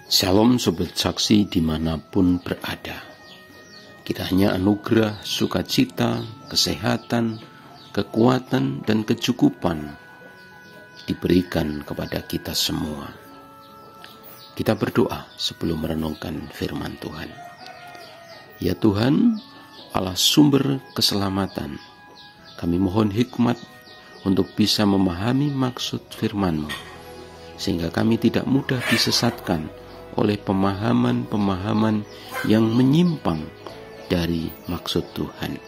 Shalom Sobat Saksi dimanapun berada. Kiranya anugerah, sukacita, kesehatan, kekuatan, dan kecukupan diberikan kepada kita semua. Kita berdoa sebelum merenungkan firman Tuhan. Ya Tuhan, Allah sumber keselamatan, kami mohon hikmat untuk bisa memahami maksud firman-Mu, sehingga kami tidak mudah disesatkan oleh pemahaman-pemahaman yang menyimpang dari maksud Tuhan.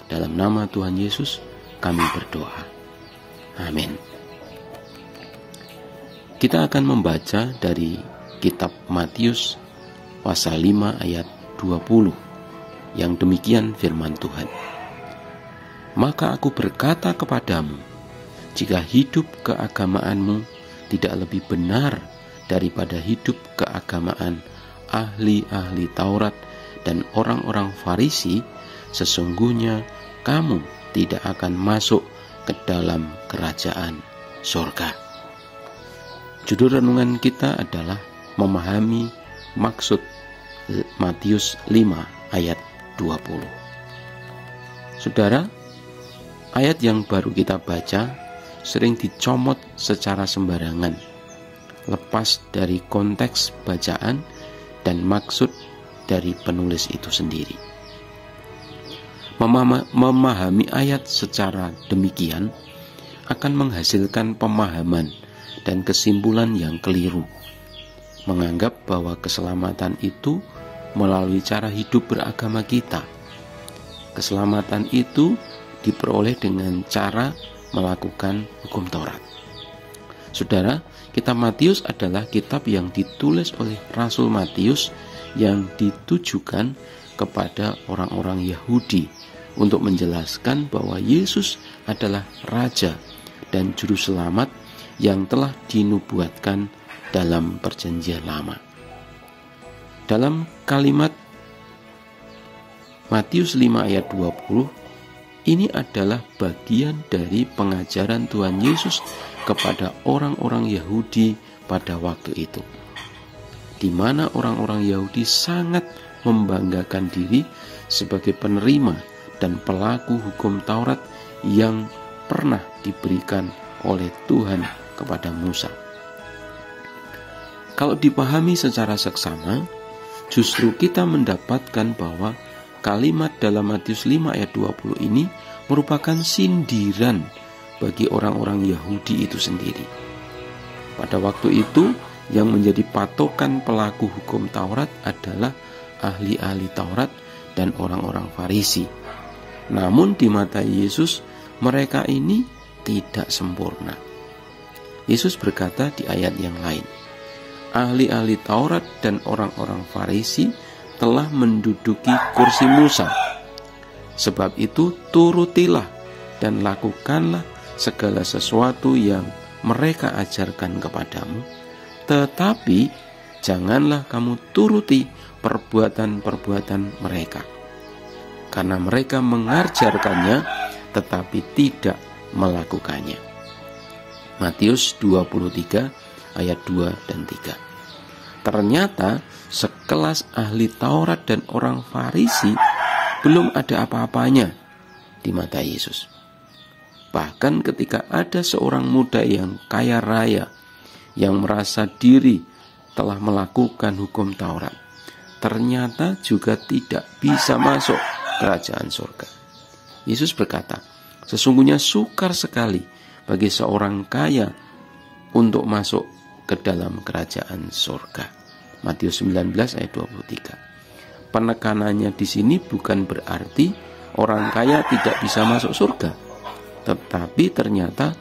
Dalam nama Tuhan Yesus kami berdoa. Amin. Kita akan membaca dari kitab Matius pasal 5 ayat 20 yang demikian firman Tuhan. Maka aku berkata kepadamu, jika hidup keagamaanmu tidak lebih benar daripada hidup keagamaan ahli-ahli Taurat dan orang-orang Farisi, sesungguhnya kamu tidak akan masuk ke dalam kerajaan surga. Judul renungan kita adalah memahami maksud Matius 5 ayat 20. Saudara, ayat yang baru kita baca sering dicomot secara sembarangan, lepas dari konteks bacaan dan maksud dari penulis itu sendiri. Memahami ayat secara demikian akan menghasilkan pemahaman dan kesimpulan yang keliru, menganggap bahwa keselamatan itu melalui cara hidup beragama kita. Keselamatan itu diperoleh dengan cara melakukan hukum Taurat. Saudara, kitab Matius adalah kitab yang ditulis oleh Rasul Matius yang ditujukan kepada orang-orang Yahudi untuk menjelaskan bahwa Yesus adalah Raja dan Juru Selamat yang telah dinubuatkan dalam Perjanjian Lama. Dalam kalimat Matius 5 ayat 20, ini adalah bagian dari pengajaran Tuhan Yesus kepada orang-orang Yahudi pada waktu itu, di mana orang-orang Yahudi sangat membanggakan diri sebagai penerima dan pelaku hukum Taurat yang pernah diberikan oleh Tuhan kepada Musa. Kalau dipahami secara seksama, justru kita mendapatkan bahwa kalimat dalam Matius 5 ayat 20 ini merupakan sindiran bagi orang-orang Yahudi itu sendiri. Pada waktu itu, yang menjadi patokan pelaku hukum Taurat adalah ahli-ahli Taurat dan orang-orang Farisi. Namun di mata Yesus, mereka ini tidak sempurna. Yesus berkata di ayat yang lain, ahli-ahli Taurat dan orang-orang Farisi telah menduduki kursi Musa. Sebab itu turutilah dan lakukanlah segala sesuatu yang mereka ajarkan kepadamu, tetapi janganlah kamu turuti perbuatan-perbuatan mereka, karena mereka mengajarkannya tetapi tidak melakukannya. Matius 23 ayat 2 dan 3. Ternyata sekelas ahli Taurat dan orang Farisi belum ada apa-apanya di mata Yesus. Bahkan ketika ada seorang muda yang kaya raya yang merasa diri telah melakukan hukum Taurat, ternyata juga tidak bisa masuk kerajaan surga. Yesus berkata, sesungguhnya sukar sekali bagi seorang kaya untuk masuk ke dalam kerajaan surga. Matius 19 ayat 23. Penekanannya di sini bukan berarti orang kaya tidak bisa masuk surga, tetapi ternyata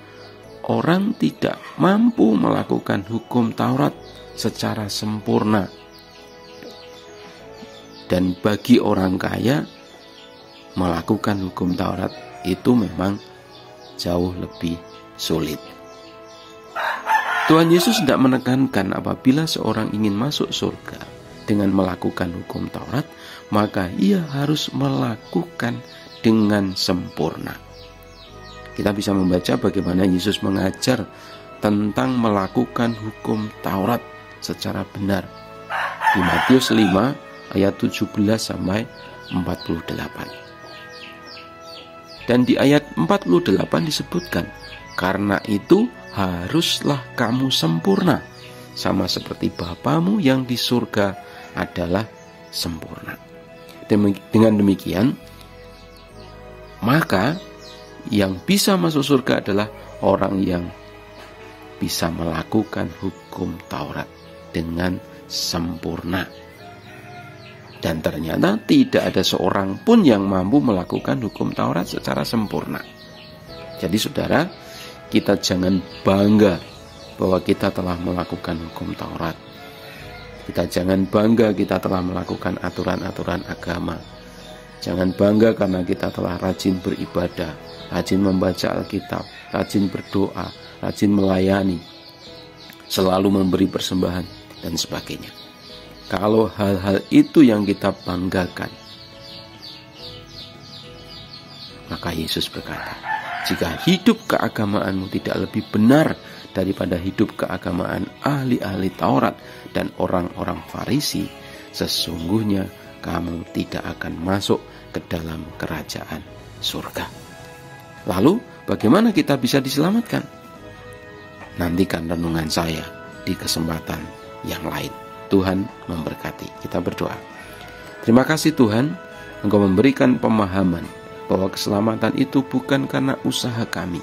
orang tidak mampu melakukan hukum Taurat secara sempurna. Dan bagi orang kaya, melakukan hukum Taurat itu memang jauh lebih sulit. Tuhan Yesus tidak menekankan apabila seorang ingin masuk surga dengan melakukan hukum Taurat, maka ia harus melakukan dengan sempurna. Kita bisa membaca bagaimana Yesus mengajar tentang melakukan hukum Taurat secara benar Di Matius 5 ayat 17 sampai 48. Dan di ayat 48 disebutkan, karena itu haruslah kamu sempurna, sama seperti Bapamu yang di surga adalah sempurna. Dengan demikian, maka yang bisa masuk surga adalah orang yang bisa melakukan hukum Taurat dengan sempurna. Dan ternyata tidak ada seorang pun yang mampu melakukan hukum Taurat secara sempurna. Jadi saudara, kita jangan bangga bahwa kita telah melakukan hukum Taurat. Kita jangan bangga kita telah melakukan aturan-aturan agama. Jangan bangga karena kita telah rajin beribadah, rajin membaca Alkitab, rajin berdoa, rajin melayani, selalu memberi persembahan, dan sebagainya. Kalau hal-hal itu yang kita banggakan, maka Yesus berkata, jika hidup keagamaanmu tidak lebih benar daripada hidup keagamaan ahli-ahli Taurat dan orang-orang Farisi, sesungguhnya kamu tidak akan masuk ke dalam kerajaan surga. Lalu, bagaimana kita bisa diselamatkan? Nantikan renungan saya di kesempatan yang lain. Tuhan memberkati. Kita berdoa. Terima kasih Tuhan, Engkau memberikan pemahaman bahwa keselamatan itu bukan karena usaha kami.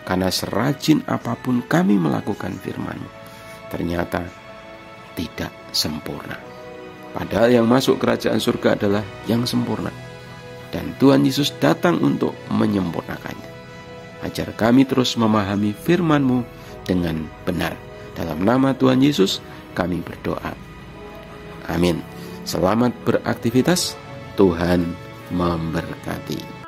Karena serajin apapun kami melakukan firman-Mu, ternyata tidak sempurna. Padahal yang masuk kerajaan surga adalah yang sempurna. Dan Tuhan Yesus datang untuk menyempurnakannya. Ajar kami terus memahami firman-Mu dengan benar. Dalam nama Tuhan Yesus kami berdoa. Amin. Selamat beraktivitas. Tuhan memberkati.